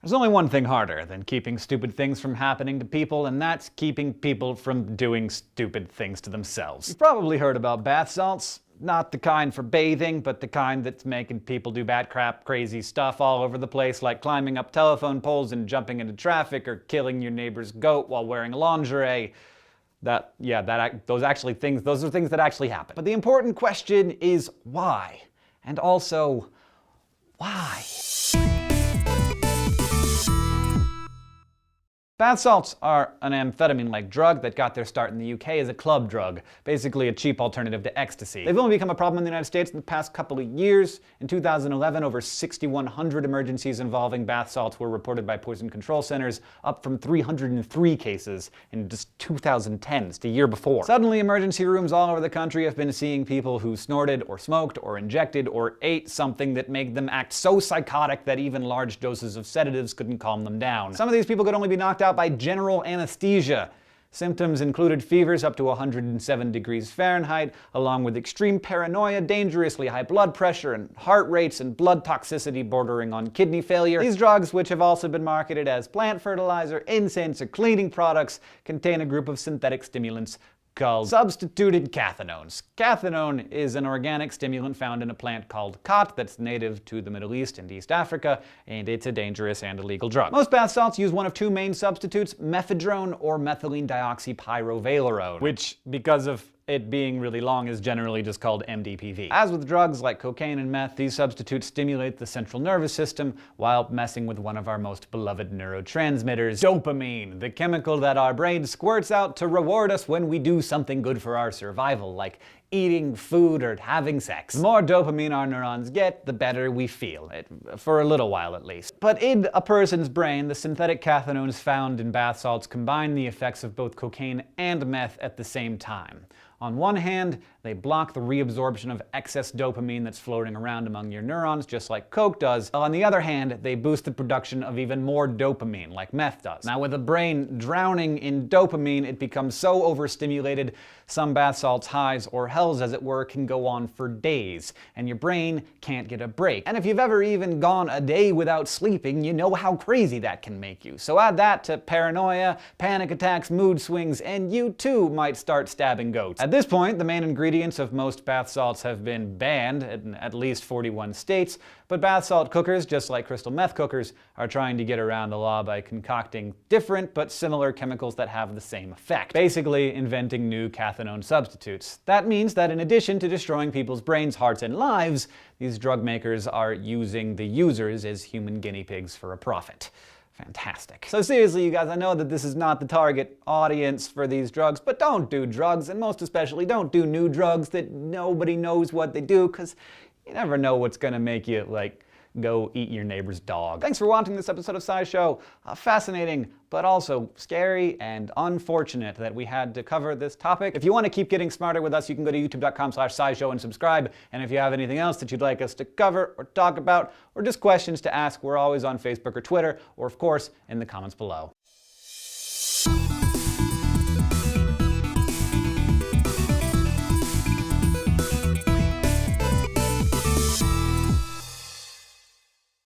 There's only one thing harder than keeping stupid things from happening to people, and that's keeping people from doing stupid things to themselves. You've probably heard about bath salts. Not the kind for bathing, but the kind that's making people do bad crap, crazy stuff all over the place, like climbing up telephone poles and jumping into traffic, or killing your neighbor's goat while wearing lingerie. Those are things that actually happen. But the important question is why? And also, why? Bath salts are an amphetamine-like drug that got their start in the UK as a club drug, basically a cheap alternative to ecstasy. They've only become a problem in the United States in the past couple of years. In 2011, over 6,100 emergencies involving bath salts were reported by poison control centers, up from 303 cases in just 2010, just a year before. Suddenly, emergency rooms all over the country have been seeing people who snorted or smoked or injected or ate something that made them act so psychotic that even large doses of sedatives couldn't calm them down. Some of these people could only be knocked out by general anesthesia. Symptoms included fevers up to 107 degrees Fahrenheit, along with extreme paranoia, dangerously high blood pressure, and heart rates and blood toxicity bordering on kidney failure. These drugs, which have also been marketed as plant fertilizer, incense, or cleaning products, contain a group of synthetic stimulants called substituted cathinones. Cathinone is an organic stimulant found in a plant called khat that's native to the Middle East and East Africa, and it's a dangerous and illegal drug. Most bath salts use one of two main substitutes, mephedrone or methylene dioxypyrovalerone, which, because of it being really long, is generally just called MDPV. As with drugs like cocaine and meth, these substitutes stimulate the central nervous system while messing with one of our most beloved neurotransmitters, dopamine, the chemical that our brain squirts out to reward us when we do something good for our survival, like eating food or having sex. The more dopamine our neurons get, the better we feel, for a little while at least. But in a person's brain, the synthetic cathinones found in bath salts combine the effects of both cocaine and meth at the same time. On one hand, they block the reabsorption of excess dopamine that's floating around among your neurons, just like coke does. On the other hand, they boost the production of even more dopamine, like meth does. Now, with a brain drowning in dopamine, it becomes so overstimulated, some bath salts highs, or hells as it were, can go on for days, and your brain can't get a break. And if you've ever even gone a day without sleeping, you know how crazy that can make you. So add that to paranoia, panic attacks, mood swings, and you too might start stabbing goats. At this point, the main ingredients of most bath salts have been banned in at least 41 states, but bath salt cookers, just like crystal meth cookers, are trying to get around the law by concocting different but similar chemicals that have the same effect, basically inventing new cathinone substitutes. That means that in addition to destroying people's brains, hearts, and lives, these drug makers are using the users as human guinea pigs for a profit. Fantastic. So seriously, you guys, I know that this is not the target audience for these drugs, but don't do drugs, and most especially don't do new drugs that nobody knows what they do, because you never know what's gonna make you, like, go eat your neighbor's dog. Thanks for watching this episode of SciShow. Fascinating, but also scary and unfortunate that we had to cover this topic. If you want to keep getting smarter with us, you can go to youtube.com/scishow and subscribe. And if you have anything else that you'd like us to cover or talk about, or just questions to ask, we're always on Facebook or Twitter, or of course, in the comments below.